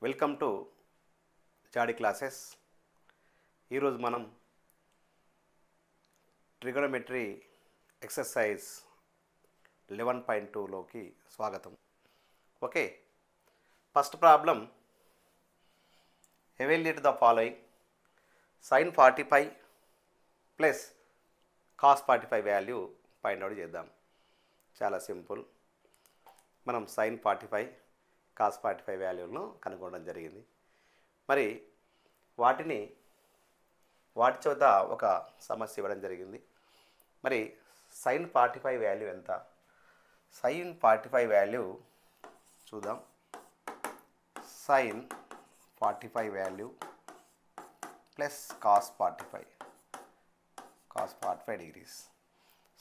Welcome to జాడీ classes. ఈరోజు మనం trigonometry exercise 11.2లోకి స్వాగతం. Okay, first problem, evaluate the following sin 45 plus cos 45 value find out చేద్దాం. చాలా simple. మనం sin 45 cos 45 వాల్యూలను కనుగొనడం జరిగింది. మరి వాటి చేత ఒక సమస్య ఇవ్వడం జరిగింది. మరి sin 45 వాల్యూ ఎంత? sin 45 వాల్యూ చూద్దాం. sin 45 value plus cos 45 degrees.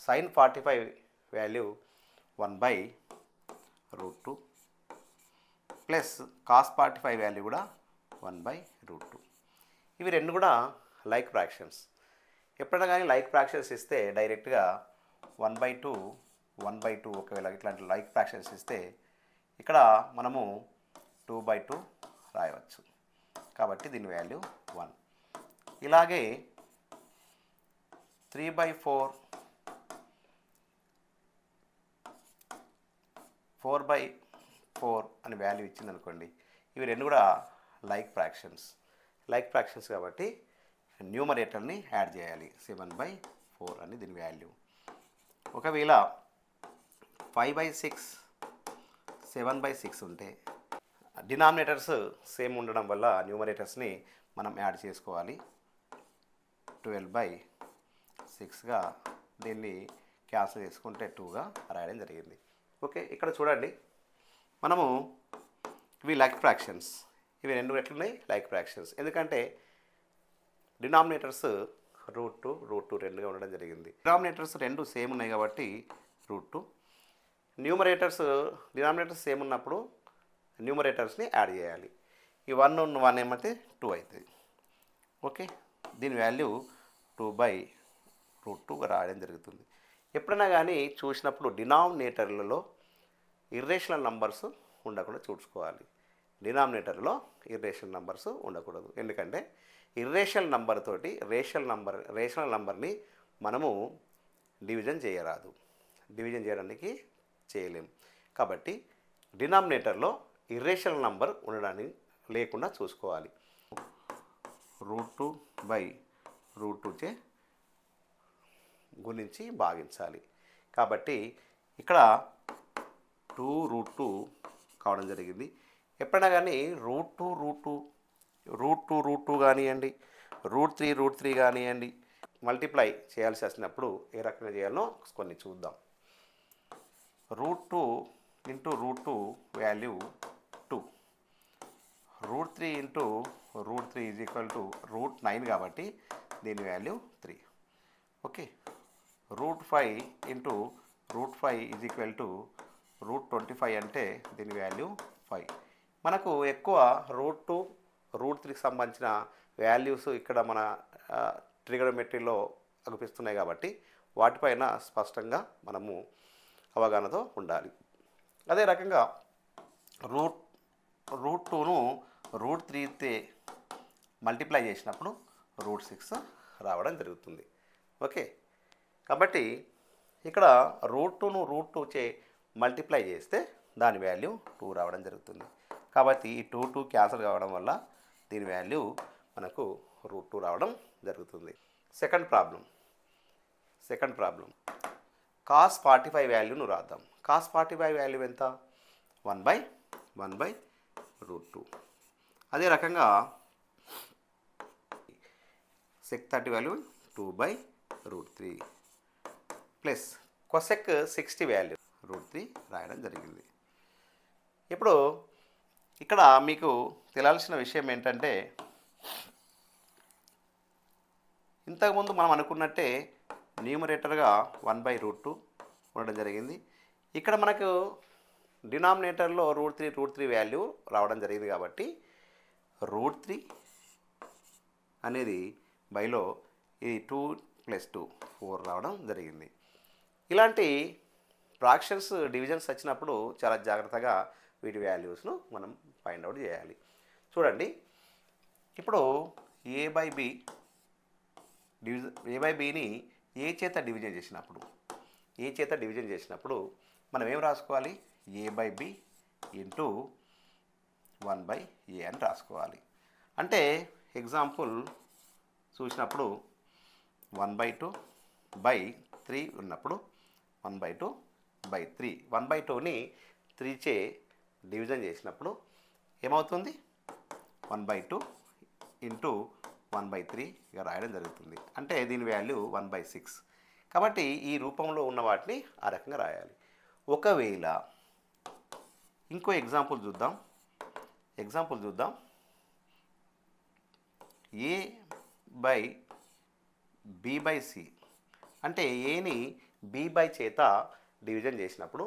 sin 45 value 1/√2 plus cos 45 value కూడా 1/√2. ఇవి రెండు కూడా లైక్ ఫ్రాక్షన్స్. ఎప్పుడైనా కానీ లైక్ ఫ్రాక్షన్స్ ఇస్తే డైరెక్ట్గా 1/2 ఒకవేళ ఇట్లాంటి లైక్ ఫ్రాక్షన్స్ ఇస్తే ఇక్కడ మనము 2/2 రాయవచ్చు. కాబట్టి దీని వాల్యూ 1. ఇలాగే 3/4 4/4 అని వాల్యూ ఇచ్చింది అనుకోండి. ఇవి రెండు కూడా లైక్ ఫ్రాక్షన్స్ కాబట్టి న్యూమరేటర్ని యాడ్ చేయాలి. 7/4 అని దీని వాల్యూ. ఒకవేళ 5/6 7/6 ఉంటే డినామినేటర్స్ సేమ్ ఉండడం వల్ల న్యూమరేటర్స్ని మనం యాడ్ చేసుకోవాలి. 12/6గా దీన్ని క్యాన్సిల్ చేసుకుంటే 2గా రాయడం జరిగింది. ఓకే, ఇక్కడ చూడండి, మనము ఇవి లైక్ ఫ్రాక్షన్స్. ఇవి రెండు ఎట్లున్నాయి? Like fractions. ఎందుకంటే డినామినేటర్స్ √2 రెండుగా ఉండడం జరిగింది. డినామినేటర్స్ రెండు సేమ్ ఉన్నాయి కాబట్టి √2. డినామినేటర్స్ సేమ్ ఉన్నప్పుడు న్యూమరేటర్స్ని యాడ్ చేయాలి. ఈ 1 ఏమైతే 2 అవుతుంది. ఓకే, దీని వాల్యూ 2/√2 రాయడం జరుగుతుంది. ఎప్పుడైనా కానీ చూసినప్పుడు డినామినేటర్లలో ఇర్రేషనల్ నంబర్స్ ఉండకుండా చూసుకోవాలి. డినామినేటర్లో ఇర్రేషనల్ నంబర్స్ ఉండకూడదు. ఎందుకంటే ఇర్రేషనల్ నంబర్ తోటి రేషనల్ నంబర్ని మనము డివిజన్ డివిజన్ చేయడానికి చేయలేము. కాబట్టి డినామినేటర్లో ఇర్రేషనల్ నంబర్ ఉండడానికి లేకుండా చూసుకోవాలి. √2/√2 చే గుణించి భాగించాలి. కాబట్టి ఇక్కడ 2√2 కావడం జరిగింది. ఎప్పుడైనా కానీ √2 కానివ్వండి, √3 కానివ్వండి, మల్టిప్లై చేయాల్సి వచ్చినప్పుడు ఏ రకంగా చేయాలో కొన్ని చూద్దాం. √2 × √2 వాల్యూ 2. √3 × √3 √9 కాబట్టి దీని వాల్యూ 3. ఓకే, √5 × √5 √25 అంటే దీని వాల్యూ 5. మనకు ఎక్కువ √2 √3కి సంబంధించిన వాల్యూస్ ఇక్కడ మన ట్రిగోనోమెట్రీలో అనిపిస్తున్నాయి కాబట్టి వాటిపైన స్పష్టంగా మనము అవగాహనతో ఉండాలి. అదే రకంగా √2ను √3తో మల్టిప్లై చేసినప్పుడు √6 రావడం జరుగుతుంది. ఓకే, కాబట్టి ఇక్కడ √2ను √2 చే మల్టిప్లై చేస్తే దాని వాల్యూ 2 రావడం జరుగుతుంది. కాబట్టి ఈ 2 క్యాన్సల్ కావడం వల్ల దీని వాల్యూ మనకు √2 రావడం జరుగుతుంది. సెకండ్ ప్రాబ్లం cos 45 వాల్యూను రాద్దాం. cos 45 వాల్యూ ఎంత? 1/√2. అదే రకంగా sec 30 value 2/√3 plus cosec 60 value √3 రాయడం జరిగింది. ఇప్పుడు ఇక్కడ మీకు తెలియాల్సిన విషయం ఏంటంటే, ఇంతకుముందు మనం అనుకున్నట్టే న్యూమరేటర్గా 1/√2 ఉండడం జరిగింది. ఇక్కడ మనకు డినామినేటర్లో √3 వాల్యూ రావడం జరిగింది కాబట్టి √3 అనేది బైలో ఇది 2 + 2 4 రావడం జరిగింది. ఇలాంటి ఫ్రాక్షన్స్ డివిజన్స్ వచ్చినప్పుడు చాలా జాగ్రత్తగా వీటి వాల్యూస్ను మనం ఫైండ్ అవుట్ చేయాలి. చూడండి, ఇప్పుడు ఏ బై బి ఏ బై బిని ఏ చేత డివిజన్ చేసినప్పుడు మనం ఏం రాసుకోవాలి? ఏ బై బి ఇంటూ 1/a అని రాసుకోవాలి. అంటే ఎగ్జాంపుల్ చూసినప్పుడు 1/2/3 ఉన్నప్పుడు 1/2/3 1/2ని 3 చే డివిజన్ చేసినప్పుడు ఏమవుతుంది? 1/2 ఇంటూ 1/3గా రాయడం జరుగుతుంది. అంటే దీని వాల్యూ 1/6. కాబట్టి ఈ రూపంలో ఉన్న వాటిని ఆ రకంగా రాయాలి. ఒకవేళ ఇంకో ఎగ్జాంపుల్ చూద్దాం. A by b by c అంటే ఏని బి బై చేత డివిజన్ చేసినప్పుడు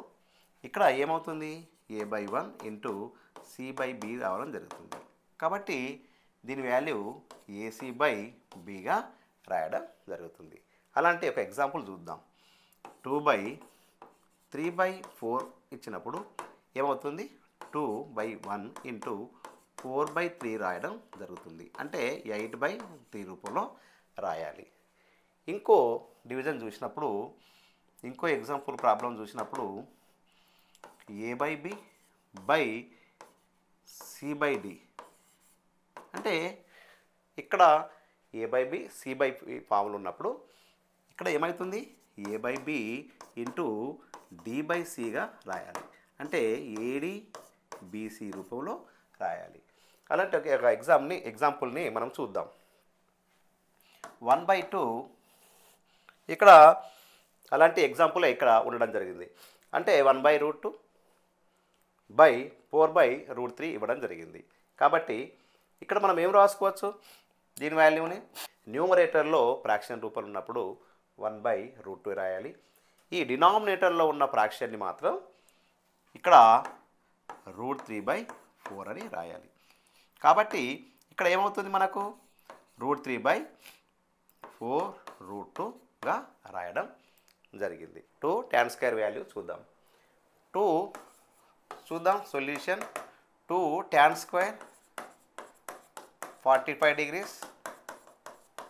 ఇక్కడ ఏమవుతుంది? A by 1 into c by b రావడం జరుగుతుంది. కాబట్టి దీని వాల్యూ ఏసీ బై బిగా రాయడం జరుగుతుంది. అలాంటి ఒక ఎగ్జాంపుల్ చూద్దాం. 2/3/4 ఇచ్చినప్పుడు ఏమవుతుంది? 2/1 ఇంటూ 4/3 రాయడం జరుగుతుంది. అంటే 8/3 రూపంలో రాయాలి. ఇంకో డివిజన్ చూసినప్పుడు, ఇంకో ఎగ్జాంపుల్ ప్రాబ్లం చూసినప్పుడు a by b by c by d అంటే ఇక్కడ a by b c by formula ఉన్నప్పుడు ఇక్కడ ఏమవుతుంది? A by b into d by సిగా రాయాలి. అంటే ఏడి బీసీ రూపంలో రాయాలి. అలాంటి ఒక ఎగ్జాంపుల్ని మనం చూద్దాం. 1/2 ఇక్కడ అలాంటి ఎగ్జాంపుల్ ఇక్కడ ఉండడం జరిగింది. అంటే 1/√2 బై 4/√3 ఇవ్వడం జరిగింది. కాబట్టి ఇక్కడ మనం ఏం రాసుకోవచ్చు? దీని వాల్యూని న్యూమరేటర్లో ఫ్రాక్షన్ రూపంలో ఉన్నప్పుడు 1/√2 రాయాలి. ఈ డినామినేటర్లో ఉన్న ఫ్రాక్షన్ని మాత్రం ఇక్కడ √3/4 అని రాయాలి. కాబట్టి ఇక్కడ ఏమవుతుంది? మనకు √3/4√2గా రాయడం జరిగింది. 2 tan square వాల్యూ చూద్దాం. Solution 2 tan square 45 degrees,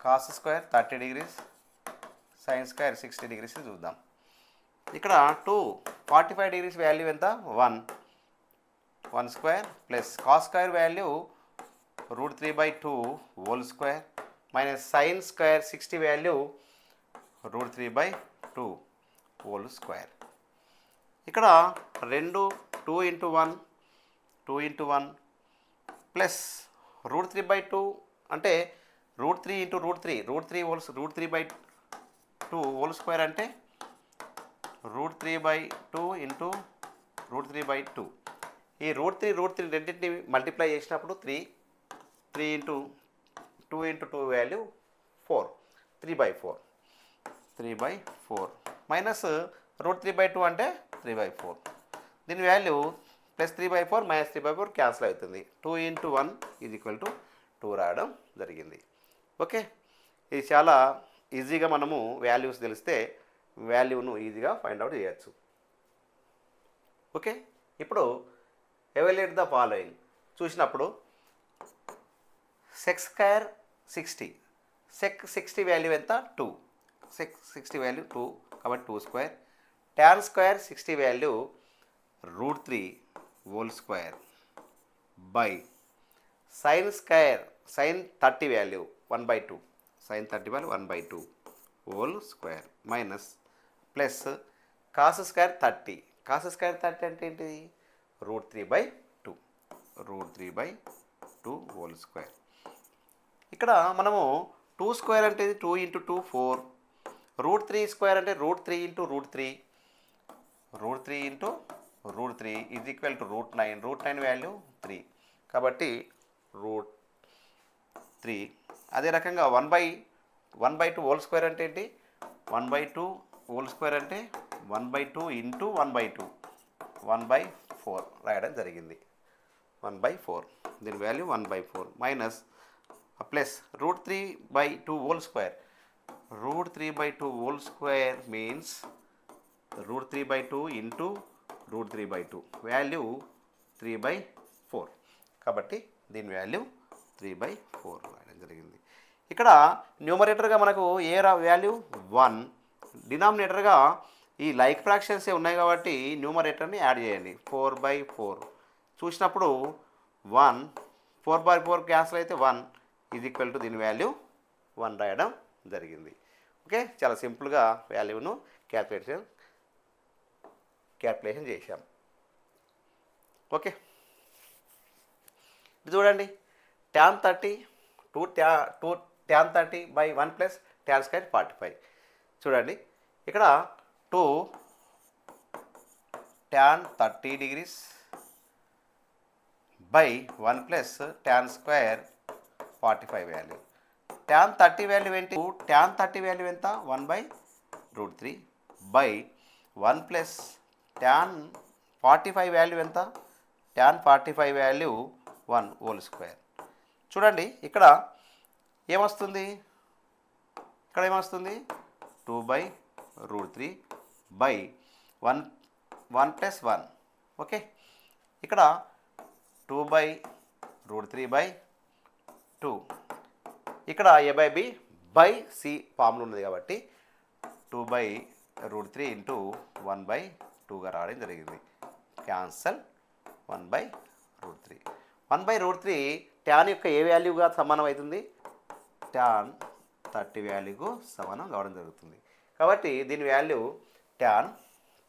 cos square 30 degrees, sin square 60 degrees చూద్దాం. ఇక్కడ 45 degrees వాల్యూ ఎంత? 1 square plus cos square value √3/2 whole square minus sin square 60 value √3/2 whole square. ఇక్కడ 2 into 1 ప్లస్ √3/2 అంటే √3 into √3/2 హోల్ స్క్వేర్ అంటే √3/2 into √3/2. ఈ √3 రెండింటిని multiply చేసినప్పుడు 3 into 2 value 4 3/4 minus √3/2 అంటే 3/4. దీని వాల్యూ ప్లస్ 3/4 మైనస్ 3/4 క్యాన్సిల్ అవుతుంది. 2 into 1 = 2 రాయడం జరిగింది. ఓకే, ఇది చాలా ఈజీగా మనము వాల్యూస్ తెలిస్తే వాల్యూను ఈజీగా ఫైండ్ అవుట్ చేయొచ్చు. ఓకే, ఇప్పుడు ఎవాల్యుయేట్ ద ఫాలోయింగ్ చూసినప్పుడు sec square 60 sec 60 వాల్యూ ఎంత? 2 sec 60 వాల్యూ 2 కాబట్టి 2 square. tan square 60 value √3 whole square by sin square sin 30 value 1/2 sin 30 value 1/2 whole square minus plus cos square 30 అంటే ఏంటిది? √3/2 whole square. ఇక్కడ మనము 2 square అంటే 2 into 2 4, √3 square అంటే √3 into √3 =√9. √9 value 3 కాబట్టి √3. అదే రకంగా 1/2 హోల్ స్క్వేర్ అంటే ఏంటి? 1/2 హోల్ స్క్వేర్ అంటే 1/2 into 1/2 1/4 రాయడం జరిగింది. 1/4 దీని value 1/4 minus plus √3/2 whole square. √3/2 whole square means √3/2 into √3/2 value 3/4 కాబట్టి దీని వాల్యూ 3/4 రాయడం జరిగింది. ఇక్కడ న్యూమరేటర్గా మనకు ఏ వాల్యూ 1, డినామినేటర్గా ఈ లైక్ ఫ్రాక్షన్సే ఉన్నాయి కాబట్టి న్యూమరేటర్ని యాడ్ చేయండి. 4/4 చూసినప్పుడు 1, 4/4 క్యాన్సిల్ అయితే 1 ఈజ్ ఈక్వల్ టు దీని వాల్యూ 1 రాయడం జరిగింది. ఓకే, చాలా సింపుల్గా వాల్యూను క్యాల్కులేషన్ చేశాం. ఓకే, ఇది చూడండి, tan 30 2 tan 30/1 plus tan square 45. చూడండి ఇక్కడ 2 tan 30 degrees by 1 plus tan square 45 value. tan 30 value ఏంటి? tan 30 వాల్యూ ఎంత? 1/√3 బై 1 ప్లస్ tan 45 వాల్యూ ఎంత? tan 45 value 1 whole square. చూడండి ఇక్కడ ఏమొస్తుంది? 2/√3 బై 1 ప్లస్ 1. ఓకే, ఇక్కడ 2/√3/2. ఇక్కడ a/b బై c ఫార్ములా ఉన్నది కాబట్టి 2/√3 ఇంటూ 1/2గా రావడం జరిగింది. క్యాన్సల్ 1/√3. 1/√3 tan యొక్క ఏ వాల్యూగా సమానం అవుతుంది? tan 30 వాల్యూకు సమానం కావడం జరుగుతుంది. కాబట్టి దీని వాల్యూ tan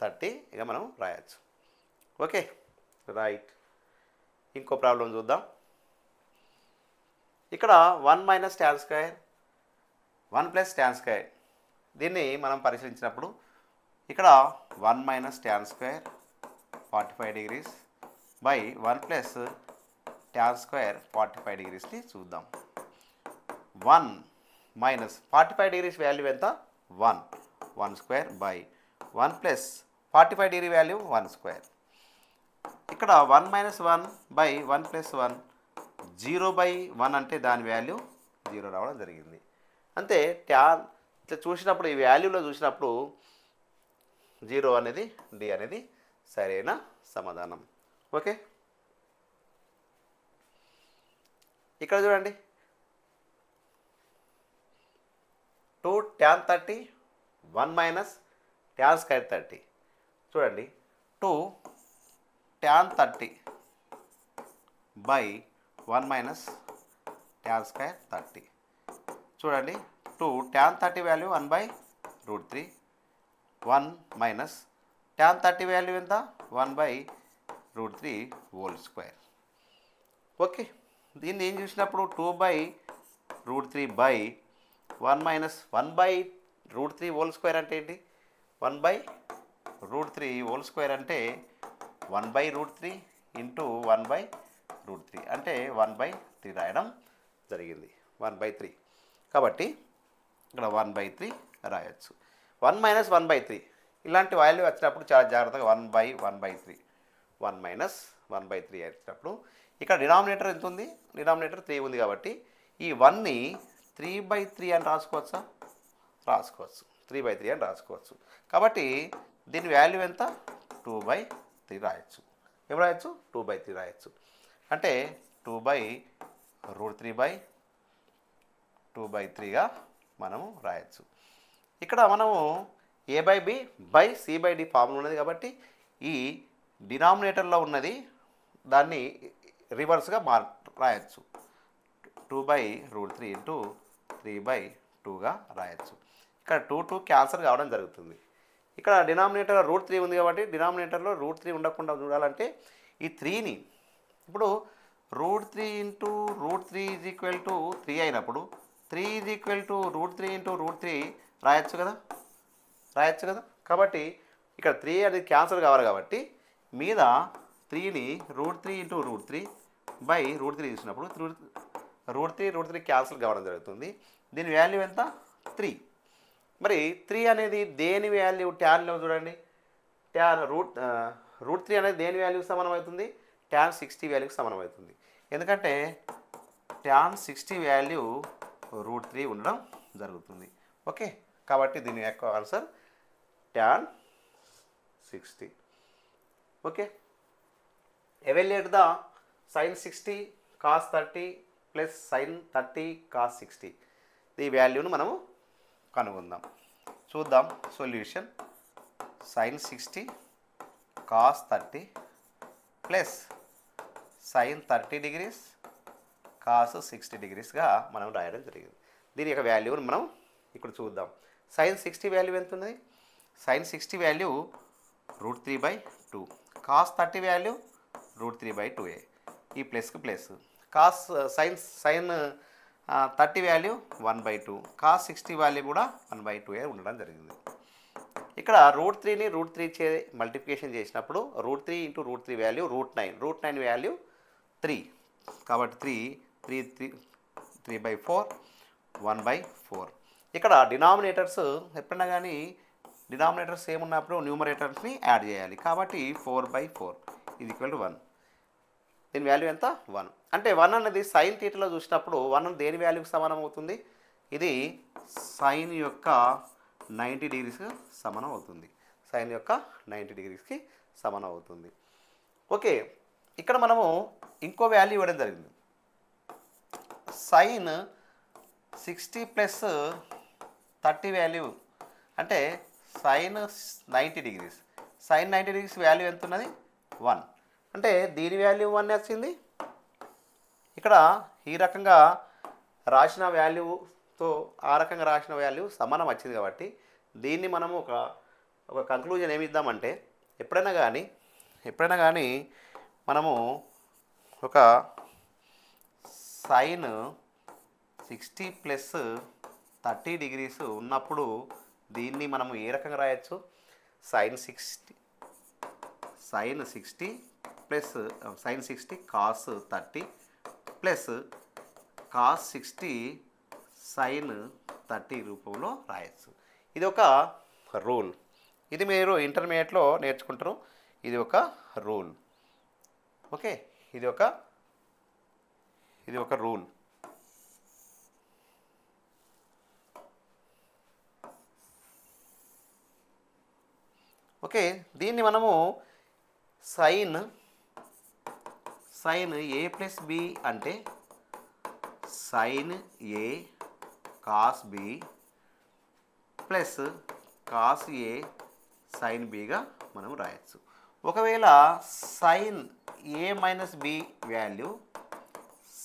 30 ఇక మనం రాయొచ్చు. Okay, right. ఇంకో ప్రాబ్లం చూద్దాం. ఇక్కడ 1 minus tan square 1 plus tan square, దీన్ని మనం పరిశీలించినప్పుడు ఇక్కడ 1 minus tan square 45 degrees by 1 plus tan square 45 డిగ్రీస్ని చూద్దాం. 1 మైనస్ 45 డిగ్రీస్ వాల్యూ ఎంత? 1 square by 1 plus 45 degree value 1 square. ఇక్కడ 1 మైనస్ 1 బై 1 ప్లస్ 1, 0/1 అంటే దాని వాల్యూ 0 రావడం జరిగింది. అంతే, ట్యాన్ ఇట్లా చూసినప్పుడు ఈ వాల్యూలో చూసినప్పుడు 0 అనేది డి అనేది సరైన సమాధానం. ఓకే, ఇక్కడ చూడండి 2 tan 30 1 మైనస్ tan స్క్వేర్ 30. చూడండి 2 tan 30 by 1 minus tan square 30. చూడండి 2 tan 30 value 1/√3, 1 minus tan 30 value ఎంత? 1/√3 హోల్ స్క్వేర్. ఓకే, దీన్ని ఏం చూసినప్పుడు 2/√3 బై 1 మైనస్ 1/√3 హోల్ స్క్వేర్ అంటే ఏంటి? 1/√3 హోల్ స్క్వేర్ అంటే 1/√3 ఇంటూ 1/√3 అంటే 1/3 రాయడం జరిగింది. 1/3 కాబట్టి ఇక్కడ 1/3 రాయొచ్చు. 1 మైనస్ 1/3 ఇలాంటి వాల్యూ వచ్చినప్పుడు చాలా జాగ్రత్తగా 1/1/3 1 మైనస్ 1/3 వచ్చినప్పుడు ఇక్కడ డినామినేటర్ ఎంత ఉంది? డినామినేటర్ 3 ఉంది కాబట్టి ఈ 1ని 3/3 అని రాసుకోవచ్చా? రాసుకోవచ్చు. 3/3 అని రాసుకోవచ్చు. కాబట్టి దీని వాల్యూ ఎంత? 2/3 రాయొచ్చు. ఏం రాయొచ్చు? 2/3 రాయొచ్చు. అంటే 2/√3/2/3గా మనము రాయొచ్చు. ఇక్కడ మనము a/b బై c/d ఫార్ములా ఉన్నది కాబట్టి ఈ డినామినేటర్లో ఉన్నది దాన్ని రివర్స్గా రాయొచ్చు. 2/√3 ఇంటూ 3/2గా రాయొచ్చు. ఇక్కడ 2 క్యాన్సల్ కావడం జరుగుతుంది. ఇక్కడ డినామినేటర్ √3 ఉంది కాబట్టి డినామినేటర్లో √3 ఉండకుండా చూడాలంటే ఈ 3ని ఇప్పుడు √3 ఇంటూ √3 ఈజ్ ఈక్వల్ టు 3 అయినప్పుడు 3 ఈజ్ ఈక్వల్ టు √3 ఇంటూ √3 రాయొచ్చు కదా? కాబట్టి ఇక్కడ 3 అనేది క్యాన్సల్ కావాలి కాబట్టి మీద 3ని √3 ఇంటూ √3 బై √3 చూసినప్పుడు √3 క్యాన్సల్ కావడం జరుగుతుంది. దీని వాల్యూ ఎంత? 3. మరి 3 అనేది దేని వాల్యూ? ట్యాన్లో చూడండి, ట్యాన్ √3 అనేది దేని వాల్యూకి సమానం అవుతుంది? tan 60 వాల్యూకి సమానం అవుతుంది. ఎందుకంటే tan 60 వాల్యూ √3 ఉండడం జరుగుతుంది. ఓకే, కాబట్టి దీని యొక్క answer tan 60. Okay, evaluate the sin 60 cos 30 plus sine 30 cos 60 ఈ వాల్యూను మనము కనుగొందాం. చూద్దాం solution. Sine 60 cos 30 plus sine 30 degrees cos 60 డిగ్రీస్గా మనం రాయడం జరిగింది. దీని యొక్క వాల్యూని మనం ఇప్పుడు చూద్దాం. సైన్ 60 వాల్యూ ఎంత ఉన్నది? Sign 60 value √3/2, cos 30 value √3/2a, ఈ ప్లస్కి plus. Cos sine 30 value 1/2, cos 60 value కూడా 1/2a ఉండడం జరిగింది. ఇక్కడ √3ని √3 చే మల్టిప్లికేషన్ చేసినప్పుడు √3 × √3 వాల్యూ √9, √9 వాల్యూ 3, కాబట్టి 3/4 1/4. ఇక్కడ డినామినేటర్స్ ఎప్పుడైనా కానీ డినామినేటర్స్ ఏమున్నప్పుడు న్యూమరేటర్స్ని యాడ్ చేయాలి, కాబట్టి 4/4 ఇది ఈక్వల్ టు 1. దీని వాల్యూ ఎంత? 1. అంటే 1 అనేది సైన్ థీటాలో చూసినప్పుడు 1 దేని వాల్యూకి సమానం అవుతుంది? ఇది సైన్ యొక్క 90 డిగ్రీస్కి సమానం అవుతుంది. సైన్ యొక్క 90 డిగ్రీస్కి సమానం అవుతుంది. ఓకే, ఇక్కడ మనము ఇంకో వాల్యూ ఇవ్వడం జరిగింది. సైన్ 60 ప్లస్ 30 వాల్యూ అంటే sine 90 degrees. Sine 90 degrees value ఎంత ఉన్నది? 1. అంటే దీని వాల్యూ 1 వచ్చింది. ఇక్కడ ఈ రకంగా రాసిన వాల్యూతో ఆ రకంగా రాసిన వాల్యూ సమానం వచ్చింది కాబట్టి దీన్ని మనము ఒక కంక్లూజన్ ఏమి ఇద్దామంటే ఎప్పుడైనా కానీ మనము ఒక సైన్ 60 ప్లస్ 30 డిగ్రీస్ ఉన్నప్పుడు దీన్ని మనము ఏ రకంగా రాయొచ్చు? Sine 60 plus sine 60 cos 30 plus cos 60 sine 30 రూపంలో రాయొచ్చు. ఇది ఒక రూల్. ఇది మీరు ఇంటర్మీడియట్లో నేర్చుకుంటారు. ఇది ఒక రూల్. ఓకే, ఇది ఒక రూల్. ఓకే, దీన్ని మనము సైన్ ఏ ప్లస్ బి అంటే sine a cos b plus cos a sine బిగా మనం రాయొచ్చు. ఒకవేళ sine a minus b value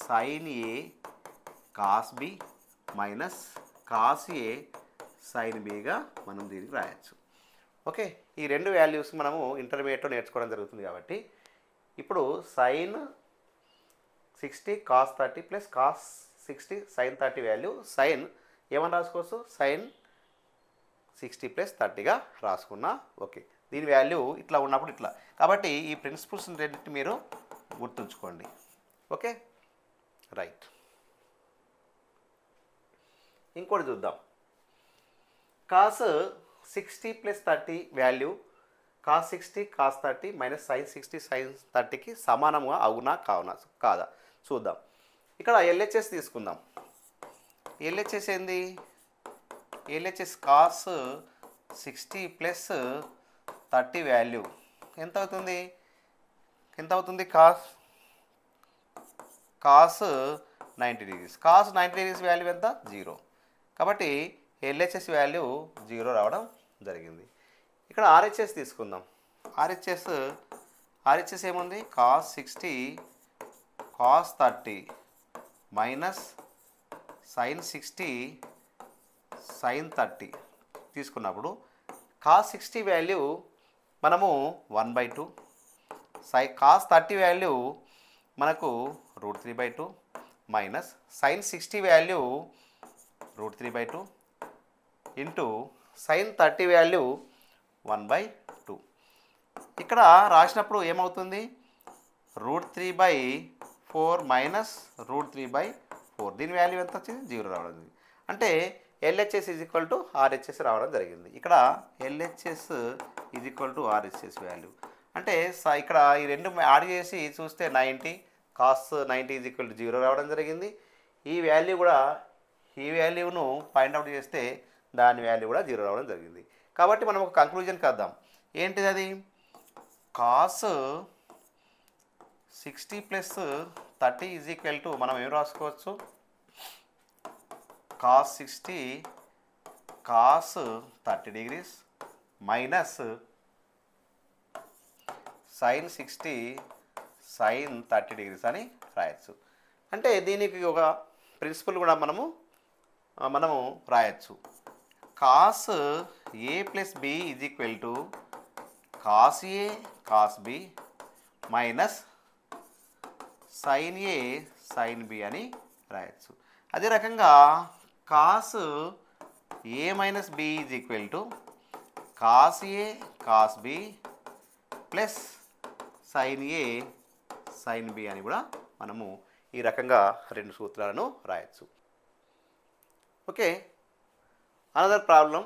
sine a cos b minus cos a sine బిగా మనం దీనికి రాయొచ్చు. ఓకే, ఈ రెండు వాల్యూస్ మనము ఇంటర్మీడియట్లో నేర్చుకోవడం జరుగుతుంది కాబట్టి ఇప్పుడు sine 60 cos 30 plus cos 60 sine 30 value sine ఏమని రాసుకోవచ్చు? సైన్ 60 ప్లస్ 30గా రాసుకున్నా. ఓకే, దీని వాల్యూ ఇట్లా ఉన్నప్పుడు ఇట్లా, కాబట్టి ఈ ప్రిన్సిపల్స్ రెండింటిని మీరు గుర్తుంచుకోండి. Okay, right. ఇంకోటి చూద్దాం. Cos 60 plus 30 value cos 60 cos 30 minus sine 60 sine 30కి సమానంగా అవునా కాదా చూద్దాం. ఇక్కడ ఎల్హెచ్ఎస్ తీసుకుందాం. ఎల్హెచ్ఎస్ ఏంది? ఎల్హెచ్ఎస్ కాస్ 60 ప్లస్ 30 వాల్యూ ఎంత అవుతుంది? Cos 90 degrees. Cos 90 degrees value ఎంత? 0. కాబట్టి ఎల్హెచ్ఎస్ వాల్యూ 0 రావడం జరిగింది. ఇక్కడ ఆర్హెచ్ఎస్ తీసుకుందాం. ఆర్హెచ్ఎస్ ఏముంది? Cos 60 cos 30 minus sine 60 sine 30 తీసుకున్నప్పుడు కాస్ 60 వాల్యూ మనము 1/2, కాస్ 30 వాల్యూ మనకు √3/2 minus sine 60 value √3/2 into sine 30 value 1/2. ఇక్కడ రాసినప్పుడు ఏమవుతుంది? √3/4 మైనస్ √3/4. దీని వాల్యూ ఎంత వచ్చింది? 0 రావడం. అంటే LHS is equal to RHS రావడం జరిగింది. ఇక్కడ LHS is equal to RHS value అంటే ఇక్కడ ఈ రెండు యాడ్ చేసి చూస్తే 90 కాస్ 90 ఈజ్ ఈక్వల్ టు 0 రావడం జరిగింది. ఈ వాల్యూను ఫైండ్ అవుట్ చేస్తే దాని వాల్యూ కూడా 0 రావడం జరిగింది. కాబట్టి మనం ఒక కంక్లూజన్కి వద్దాం. ఏంటిది అది? Cos 60 plus 30 is equal to మనం ఏం రాసుకోవచ్చు, cos 60 cos 30 degrees minus sin 60 sin 30 degrees అని రాయొచ్చు. అంటే దీనికి ఒక ప్రిన్సిపల్ కూడా మనము రాయొచ్చు. cos a plus b is equal to cos a cos b minus sin a sin b అని రాయొచ్చు. అదే రకంగా cos a minus b is equal to cos a cos b plus sin a sin b అని కూడా మనము ఈ రకంగా రెండు సూత్రాలను రాయొచ్చు. Okay, another problem,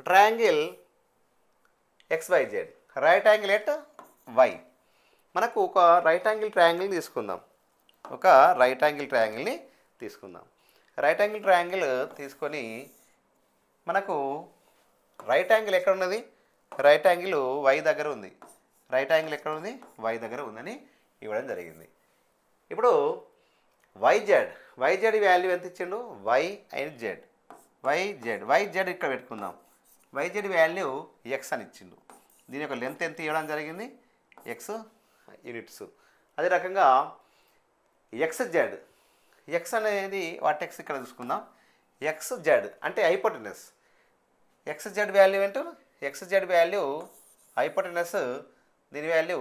triangle XYZ, right angle at y. మనకు ఒక రైట్ యాంగిల్ ట్రయాంగిల్ని తీసుకుందాం. రైట్ యాంగిల్ ట్రయాంగిల్ తీసుకొని మనకు రైట్ యాంగిల్ ఎక్కడ ఉన్నది, రైట్ యాంగిల్ y దగ్గర ఉంది. రైట్ యాంగిల్ ఎక్కడ ఉంది, y దగ్గర ఉందని ఇవ్వడం జరిగింది. ఇప్పుడు YZ వాల్యూ ఎంత ఇచ్చిండు, y అండ్ z. YZ ఇక్కడ పెట్టుకుందాం. YZ వాల్యూ x అని ఇచ్చిండు. దీని యొక్క లెంత్ ఎంత ఇవ్వడం జరిగింది, x యూనిట్స్. అదే రకంగా x అనేది వాటెక్స్ ఇక్కడ చూసుకుందాం. XZ అంటే హైపోటెనస్. XZ వాల్యూ ఏంటో, XZ వాల్యూ హైపోటెనస్, దీని వాల్యూ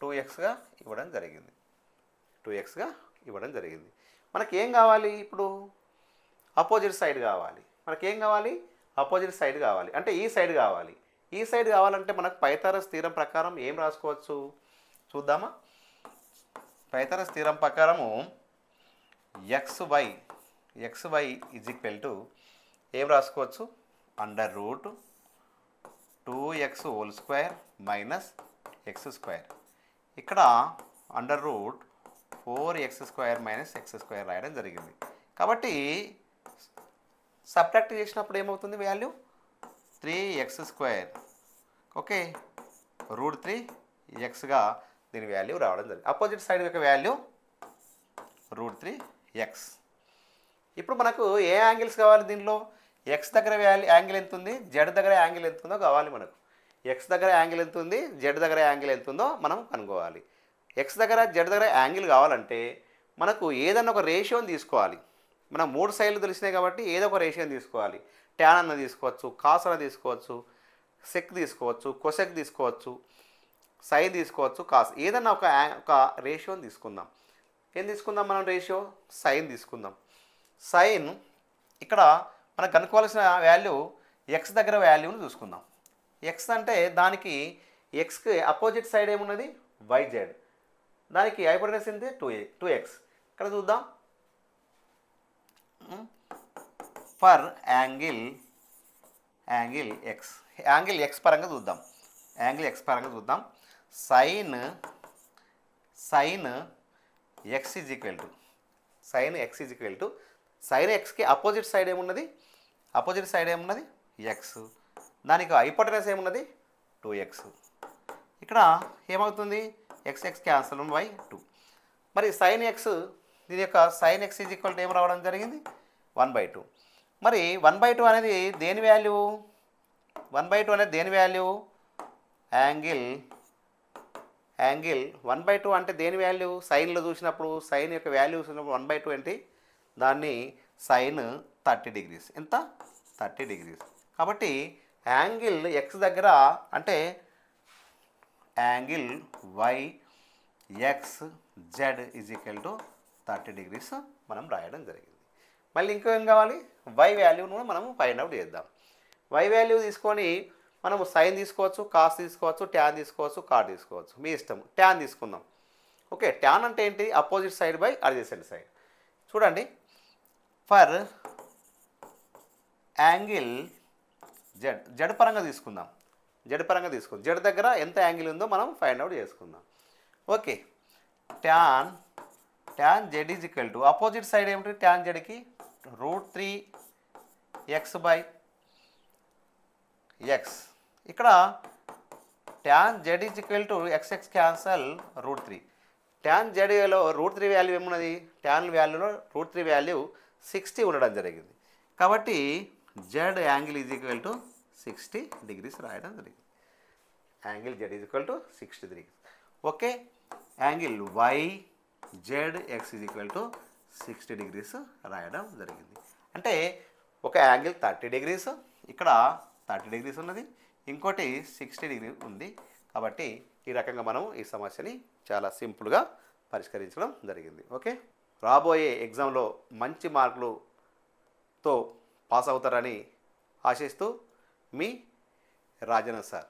2xగా ఇవ్వడం జరిగింది. మనకి ఏం కావాలి, ఇప్పుడు అపోజిట్ సైడ్ కావాలి. అంటే ఈ సైడ్ కావాలంటే మనకు పైథాగరస్ థీరం ప్రకారం ఏం రాసుకోవచ్చు చూద్దామా. పైథాగరస్ థీరం ప్రకారము xy ఈజ్ ఈక్వల్ టు ఏం రాసుకోవచ్చు, under root 2x whole square minus x². ఇక్కడ under root 4x² minus x² రాయడం జరిగింది. కాబట్టి సబ్ట్రాక్ట్ చేసినప్పుడు ఏమవుతుంది, వాల్యూ 3x². ఓకే, √3xగా దీని వాల్యూ రావడం జరిగింది. అపోజిట్ సైడ్ యొక్క వాల్యూ √3x. ఇప్పుడు మనకు ఏ యాంగిల్స్ కావాలి, దీనిలో x దగ్గర యాంగిల్ ఎంత ఉంది, z దగ్గర యాంగిల్ ఎంత ఉందో కావాలి మనకు. x దగ్గర యాంగిల్ ఎంత ఉంది, z దగ్గర యాంగిల్ ఎంత ఉందో మనం కనుక్కోవాలి. x దగ్గర z దగ్గర యాంగిల్ కావాలంటే మనకు ఏదన్నా ఒక రేషియోని తీసుకోవాలి. మనం 3 సైడ్లు తెలిసినాయి కాబట్టి ఏదో ఒక రేషియోని తీసుకోవాలి. ట్యాన్ అన్న తీసుకోవచ్చు, కాస్ అన్న తీసుకోవచ్చు, సెక్ తీసుకోవచ్చు, కొసెక్ తీసుకోవచ్చు, సైన్ తీసుకోవచ్చు, కాస్, ఏదన్నా ఒక రేషియోని తీసుకుందాం. ఏం తీసుకుందాం మనం, రేషియో సైన్ తీసుకుందాం. సైన్ ఇక్కడ మనకు కనుక్కోవాల్సిన వాల్యూ x దగ్గర వాల్యూని చూసుకుందాం. x అంటే దానికి xకి అపోజిట్ సైడ్ ఏమున్నది, YZ. దానికి హైపోటెనస్ ఎంత, 2x. ఇక్కడ చూద్దాం, ఫర్ యాంగిల్ x పరంగా చూద్దాం. Sine x is equal to sine xకి అపోజిట్ సైడ్ ఏమున్నది, x. దానికి హైపోటెనస్ ఏమున్నది, 2x. ఇక్కడ ఏమవుతుంది, x క్యాన్సల్ బై 2. మరి సైన్ x, దీని యొక్క sine x is equal to ఏం రావడం జరిగింది, 1/2. మరి 1/2 అనేది దేని వాల్యూ, యాంగిల్ 1/2 అంటే దేని వాల్యూ, సైన్లో చూసినప్పుడు సైన్ యొక్క వాల్యూ చూసినప్పుడు 1/2 ఏంటి, దాన్ని సైన్ 30 degrees. ఎంత, 30 degrees. కాబట్టి యాంగిల్ x దగ్గర అంటే angle YXZ is equal to 30 degrees మనం రాయడం జరిగింది. మళ్ళీ ఇంకేం కావాలి, y వాల్యూను కూడా మనము ఫైండ్ అవుట్ చేద్దాం. y వాల్యూ తీసుకొని మనము సైన్ తీసుకోవచ్చు, కాస్ తీసుకోవచ్చు, ట్యాన్ తీసుకోవచ్చు, కాట్ తీసుకోవచ్చు, మీ ఇష్టం. ట్యాన్ తీసుకుందాం. ఓకే, ట్యాన్ అంటే ఏంటి, opposite side by adjacent side. చూడండి, ఫర్ యాంగిల్ జడ్ పరంగా తీసుకుందాం. జడ్ దగ్గర ఎంత యాంగిల్ ఉందో మనం ఫైండ్ అవుట్ చేసుకుందాం. Okay, tan z is equal to opposite side ఏమిటి, ట్యాన్ జెడ్కి √3x/x. ఇక్కడ tan z is equal to x x cancel √3. Tan జెడ్లో √3 వాల్యూ ఏమున్నది, ట్యాన్ వాల్యూలో √3 వాల్యూ 60 ఉండడం జరిగింది. కాబట్టి z angle is equal to 60 degrees రాయడం జరిగింది. Angle z is equal to 60 డిగ్రీస్. Okay, angle Y Z X is equal to 60 degrees రాయడం జరిగింది. అంటే ఒక యాంగిల్ 30 డిగ్రీస్, ఇక్కడ 30 డిగ్రీస్ ఉన్నది, ఇంకోటి 60 డిగ్రీ ఉంది. కాబట్టి ఈ రకంగా మనం ఈ సమస్యని చాలా సింపుల్గా పరిష్కరించడం జరిగింది. ఓకే, రాబోయే ఎగ్జామ్లో మంచి మార్కులతో పాస్ అవుతారని ఆశిస్తూ మీ రాజన్న సార్.